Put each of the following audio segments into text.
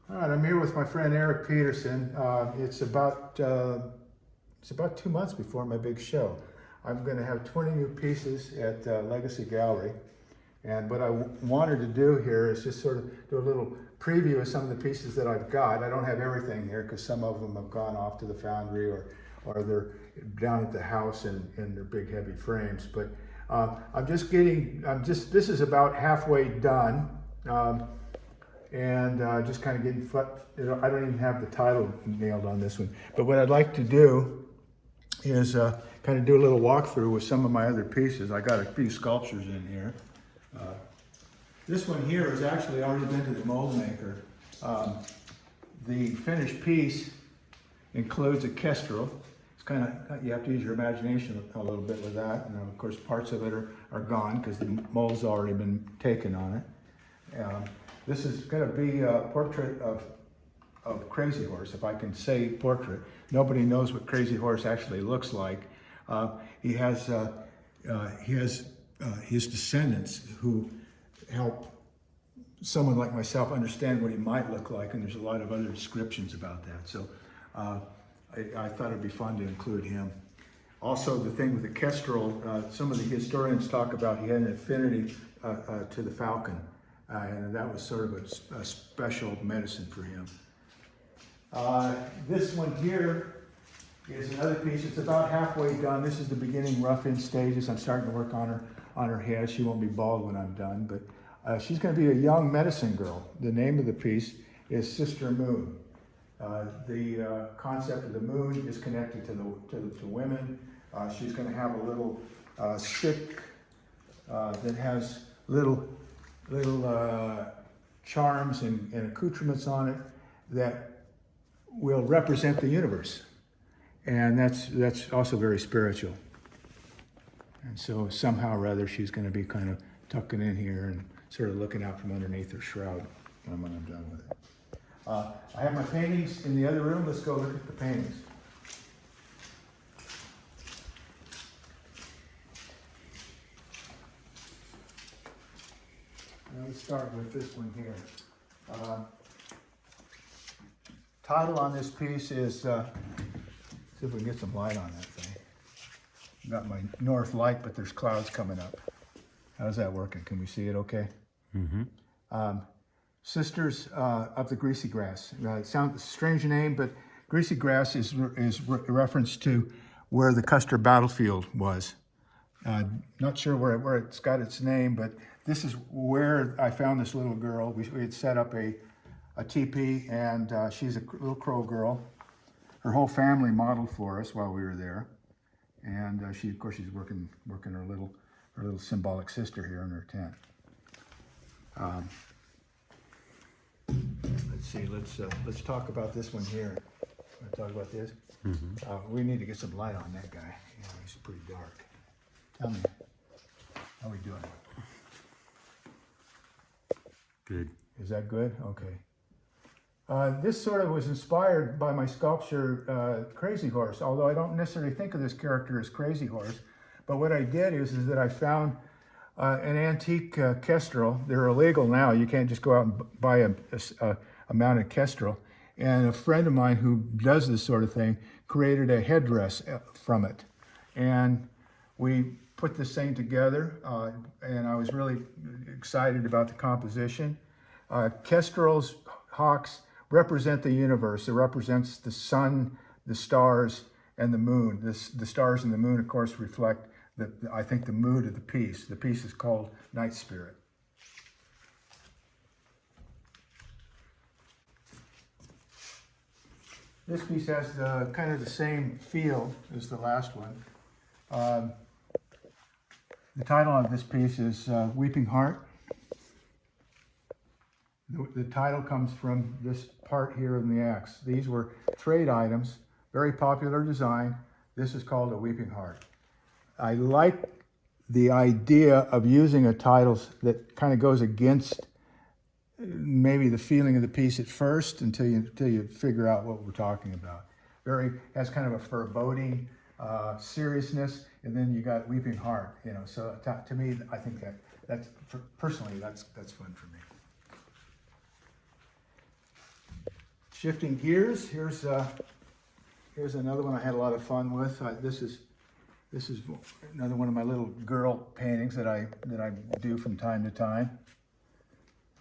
All right, I'm here with my friend Eric Peterson. It's about 2 months before my big show. I'm going to have 20 new pieces at Legacy Gallery, and what I wanted to do here is just sort of do a little preview of some of the pieces that I've got. I don't have everything here because some of them have gone off to the foundry or they're down at the house in their big heavy frames. But this is about halfway done. And just kind of getting, I don't even have the title nailed on this one. But what I'd like to do is kind of do a little walkthrough with some of my other pieces. I got a few sculptures in here. This one here has actually already been to the mold maker. The finished piece includes a kestrel. It's kind of, you have to use your imagination a little bit with that. And of course, parts of it are gone because the mold's already been taken on it. This is going to be a portrait of Crazy Horse, if I can say portrait. Nobody knows what Crazy Horse actually looks like. He has his descendants who help someone like myself understand what he might look like, and there's a lot of other descriptions about that. So I thought it'd be fun to include him. Also, the thing with the kestrel, some of the historians talk about he had an affinity to the falcon. And that was sort of a special medicine for him. This one here is another piece. It's about halfway done. This is the beginning rough-in stages. I'm starting to work on her head. She won't be bald when I'm done, but she's going to be a young medicine girl. The name of the piece is Sister Moon. The concept of the moon is connected to women. She's going to have a little stick that has little charms and accoutrements on it that will represent the universe, and that's also very spiritual. And so somehow or other she's going to be kind of tucking in here and sort of looking out from underneath her shroud when I'm done with it. I have my paintings in the other room. Let's go look at the paintings. Let's start with this one here. Title on this piece is, see if we can get some light on that thing. I've got my north light, but there's clouds coming up. How's that working? Can we see it okay? Mm-hmm. Sisters of the Greasy Grass. It sounds a strange name, but Greasy Grass is a reference to where the Custer battlefield was. Not sure where it's got its name, but this is where I found this little girl. We had set up a teepee, and she's a little crow girl. Her whole family modeled for us while we were there, and of course, she's working her little symbolic sister here in her tent. Let's see. Let's talk about this one here. Want to talk about this? Mm-hmm. We need to get some light on that guy. Yeah, he's pretty dark. Tell me, how are we doing? Good. Is that good? Okay. This sort of was inspired by my sculpture, Crazy Horse, although I don't necessarily think of this character as Crazy Horse. But what I did is that I found an antique kestrel. They're illegal now. You can't just go out and buy a mounted kestrel. And a friend of mine who does this sort of thing created a headdress from it. And we put this thing together, and I was really excited about the composition. Kestrels, hawks, represent the universe. It represents the sun, the stars, and the moon. The stars and the moon, of course, reflect, I think, the mood of the piece. The piece is called Night Spirit. This piece has kind of the same feel as the last one. The title of this piece is Weeping Heart. The title comes from this part here in the axe. These were trade items, very popular design. This is called a Weeping Heart. I like the idea of using a title that kind of goes against maybe the feeling of the piece at first until you figure out what we're talking about. Has kind of a foreboding seriousness, and then you got Weeping Heart. So to me, I think that's personally that's fun for me. Shifting gears, here's another one I had a lot of fun with. This is another one of my little girl paintings that I do from time to time.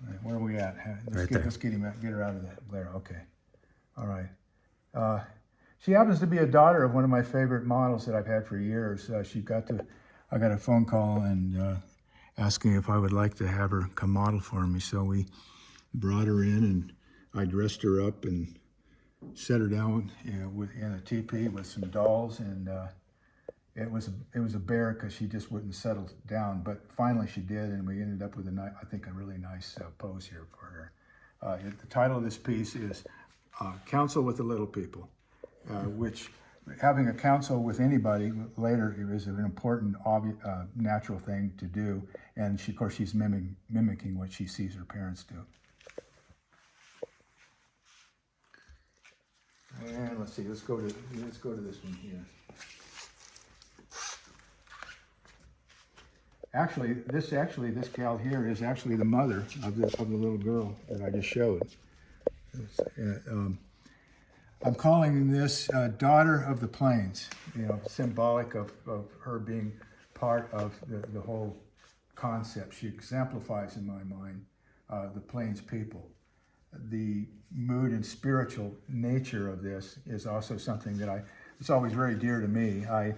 All right, where are we at? Let's get her out of that glare. Okay. All right. She happens to be a daughter of one of my favorite models that I've had for years. I got a phone call and asking if I would like to have her come model for me. So we brought her in and I dressed her up and set her down in a teepee with some dolls, and it was a bear because she just wouldn't settle down. But finally she did, and we ended up with I think a really nice pose here for her. The title of this piece is Counsel with the Little People, which having a counsel with anybody later is an important, natural thing to do, and of course she's mimicking what she sees her parents do. And let's see, let's go to this one here. Actually, this gal here is actually the mother of the little girl that I just showed. I'm calling this Daughter of the Plains, symbolic of her being part of the whole concept. She exemplifies, in my mind, the Plains people. The mood and spiritual nature of this is also something that it's always very dear to me. I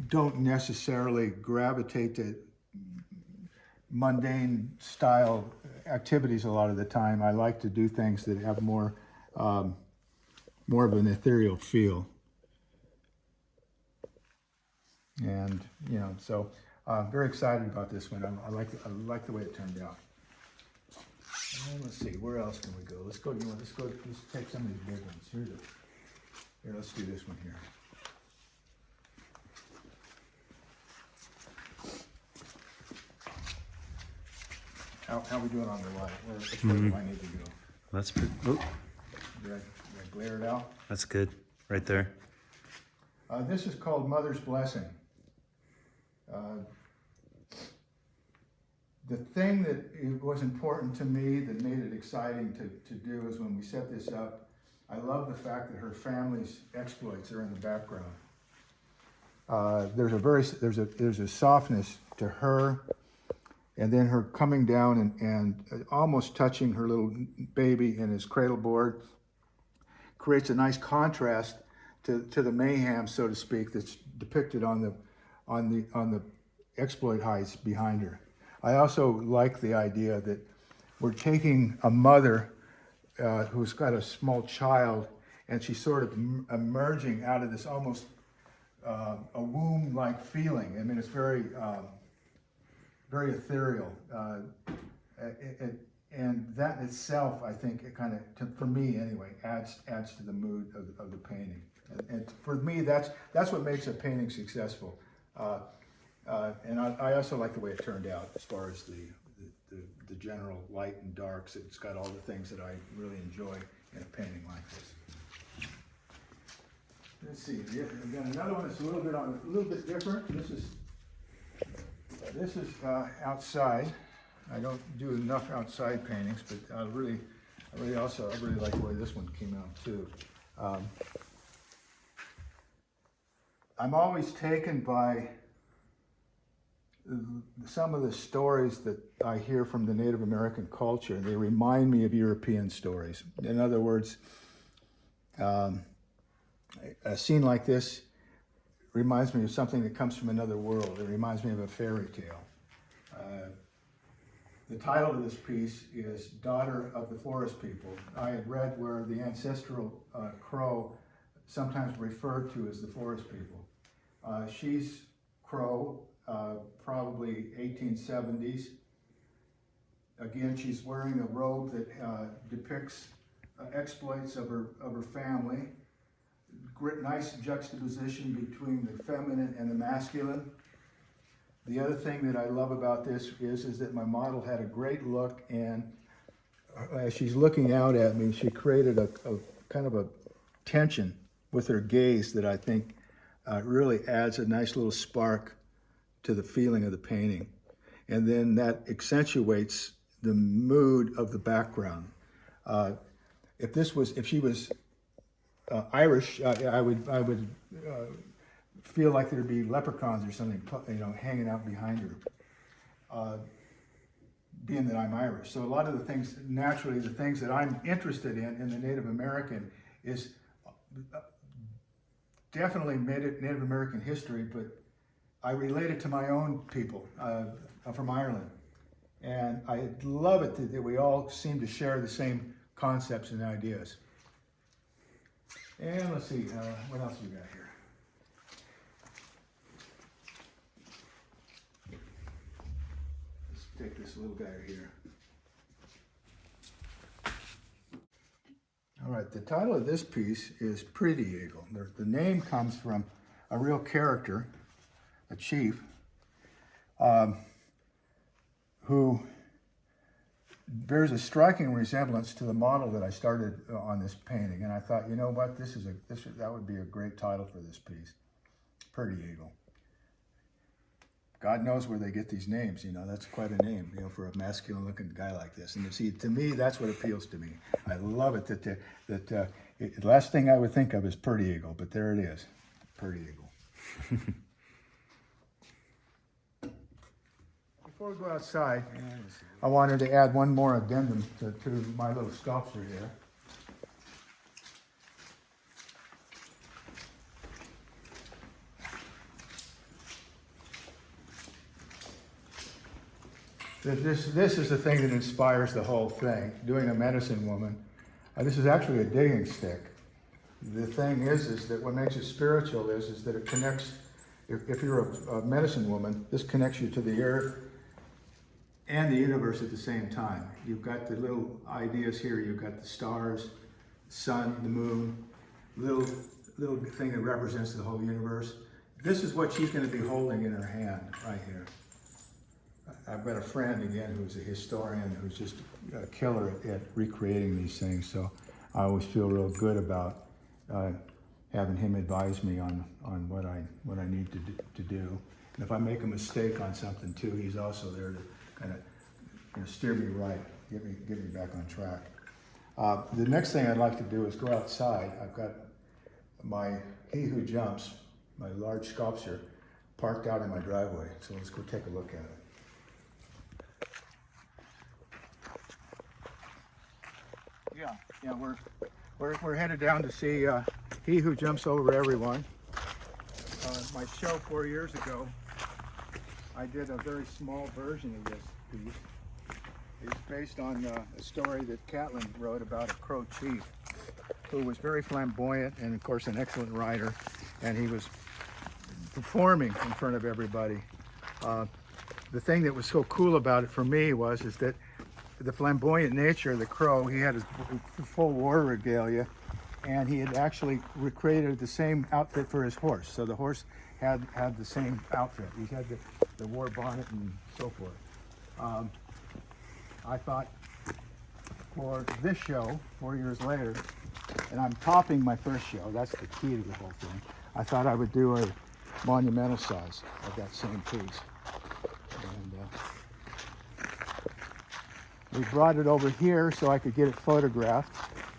don't necessarily gravitate to mundane style activities a lot of the time. I like to do things that have more of an ethereal feel. And so I'm very excited about this one. I like the way it turned out. And let's see, where else can we go? Let's take some of these big ones. Here, let's do this one here. How are we doing on the light? Which way do I need to go? That's pretty. Oh. Did I glare it out? That's good, right there. This is called Mother's Blessing. The thing that was important to me that made it exciting to do is when we set this up, I love the fact that her family's exploits are in the background. There's a softness to her, and then her coming down and almost touching her little baby in his cradle board creates a nice contrast to the mayhem, so to speak, that's depicted on the exploit heights behind her. I also like the idea that we're taking a mother who's got a small child, and she's sort of emerging out of this almost a womb-like feeling. I mean, it's very very ethereal, and that itself, I think, it kind of, for me anyway, adds to the mood of the painting. And for me, that's what makes a painting successful. And I also like the way it turned out as far as the general light and darks. It's got all the things that I really enjoy in a painting like this. Let's see. Again, another one that's a little bit different. This is outside. I don't do enough outside paintings, but I really like the way this one came out too. I'm always taken by some of the stories that I hear from the Native American culture. They remind me of European stories. In other words, a scene like this reminds me of something that comes from another world. It reminds me of a fairy tale. The title of this piece is Daughter of the Forest People. I had read where the ancestral Crow, sometimes referred to as the Forest People. She's Crow, probably 1870s. Again, she's wearing a robe that depicts exploits of her family. Nice juxtaposition between the feminine and the masculine. The other thing that I love about this is that my model had a great look, and as she's looking out at me, she created a kind of a tension with her gaze that I think really adds a nice little spark to the feeling of the painting. And then that accentuates the mood of the background. if she was Irish, I would feel like there'd be leprechauns or something, hanging out behind her. Being that I'm Irish, so a lot of the things, naturally, the things that I'm interested in the Native American is definitely Native American history, but I relate it to my own people. I'm from Ireland, and I love it that we all seem to share the same concepts and ideas. And let's see, what else we got here? Let's take this little guy here. All right, the title of this piece is Pretty Eagle. The name comes from a real character, a chief, who bears a striking resemblance to the model that I started on this painting. And I thought, you know what, that would be a great title for this piece, Pretty Eagle. God knows where they get these names, that's quite a name, for a masculine looking guy like this. And see, to me, that's what appeals to me. I love it that the last thing I would think of is Pretty Eagle, but there it is, Pretty Eagle. Before we go outside, I wanted to add one more addendum to my little sculpture here. This is the thing that inspires the whole thing, doing a medicine woman. This is actually a digging stick. The thing is that what makes it spiritual is that it connects, if you're a medicine woman, this connects you to the earth and the universe at the same time. You've got the little ideas here, you've got the stars, the sun, the moon, little thing that represents the whole universe. This is what she's going to be holding in her hand right here. I've got a friend again who's a historian who's just a killer at recreating these things, so I always feel real good about having him advise me on what I need to do. And if I make a mistake on something too, he's also there to kind of steer me right, get me back on track. The next thing I'd like to do is go outside. I've got my He Who Jumps, my large sculpture, parked out in my driveway, so let's go take a look at it. Yeah, we're headed down to see He Who Jumps Over Everyone. My show 4 years ago, I did a very small version of this piece. It's based on a story that Catlin wrote about a Crow chief who was very flamboyant and, of course, an excellent writer, and he was performing in front of everybody. The thing that was so cool about it for me is that the flamboyant nature of the Crow, he had his full war regalia, and he had actually recreated the same outfit for his horse. So the horse had the same outfit. He had the war bonnet and so forth. I thought for this show, 4 years later, and I'm topping my first show, that's the key to the whole thing, I thought I would do a monumental size of that same piece. And we brought it over here so I could get it photographed.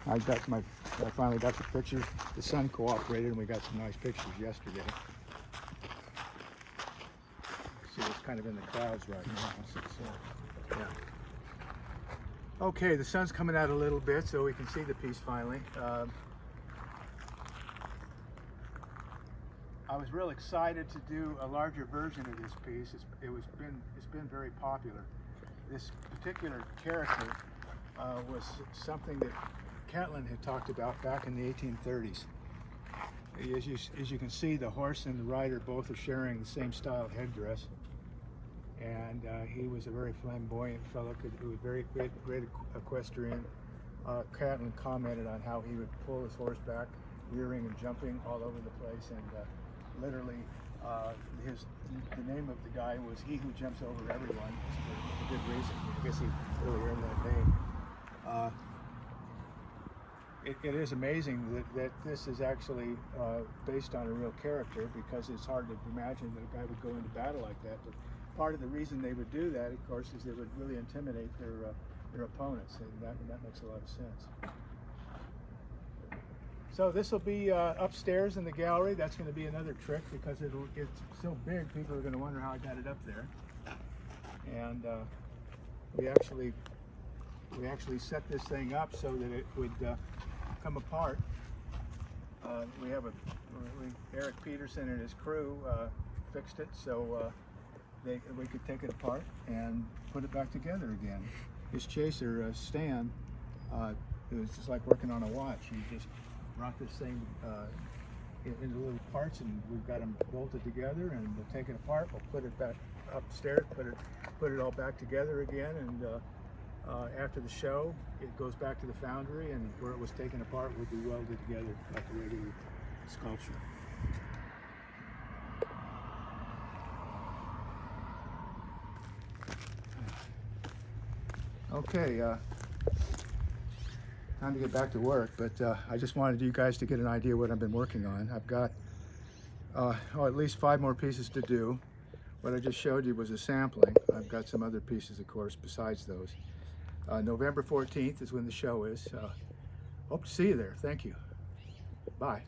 I finally got the pictures. The sun cooperated and we got some nice pictures yesterday. See, it's kind of in the clouds right now. Yeah. Okay, the sun's coming out a little bit so we can see the piece finally. I was real excited to do a larger version of this piece. It's been very popular. This particular character was something that Catlin had talked about back in the 1830s. As you can see, the horse and the rider both are sharing the same style headdress. And he was a very flamboyant fellow who was very great equestrian. Catlin commented on how he would pull his horse back, rearing and jumping all over the place, and literally the name of the guy was He Who Jumps Over Everyone, for a good reason. I guess he really earned that name. It is amazing that this is actually based on a real character, because it's hard to imagine that a guy would go into battle like that. But part of the reason they would do that, of course, is they would really intimidate their opponents, and that makes a lot of sense. So this will be upstairs in the gallery. That's going to be another trick because it's so big. People are going to wonder how I got it up there. And we actually set this thing up so that it would come apart. We have Eric Peterson and his crew fixed it so we could take it apart and put it back together again. His chaser Stan, it was just like working on a watch. He just brought this thing into little parts, and we've got them bolted together, and we'll take it apart. We'll put it back upstairs, put it all back together again, and after the show, it goes back to the foundry, and where it was taken apart will be welded together like a regular sculpture. Okay, time to get back to work, but I just wanted you guys to get an idea what I've been working on. I've got at least 5 more pieces to do. What I just showed you was a sampling. I've got some other pieces, of course, besides those. November 14th is when the show is. Hope to see you there. Thank you. Bye.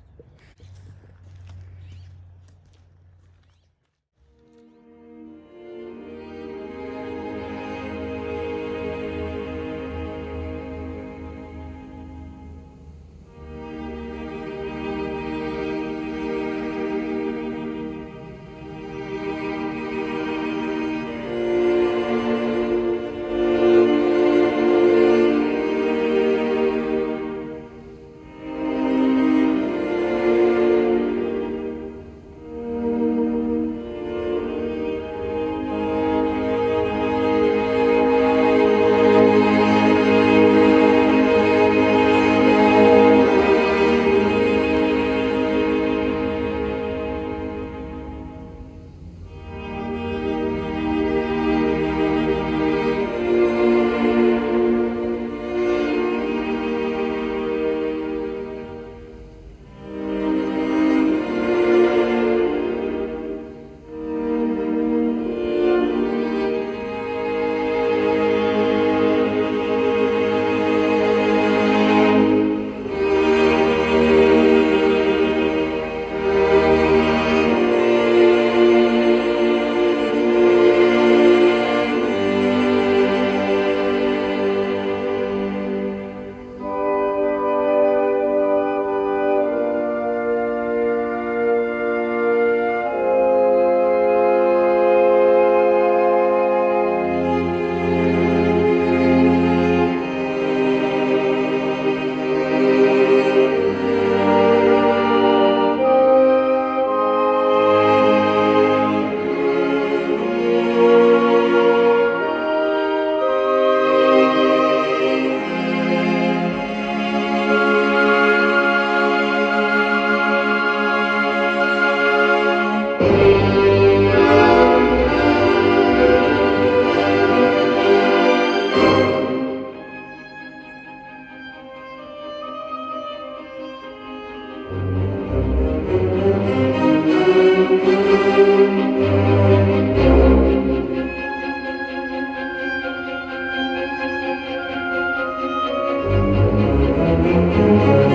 Thank you.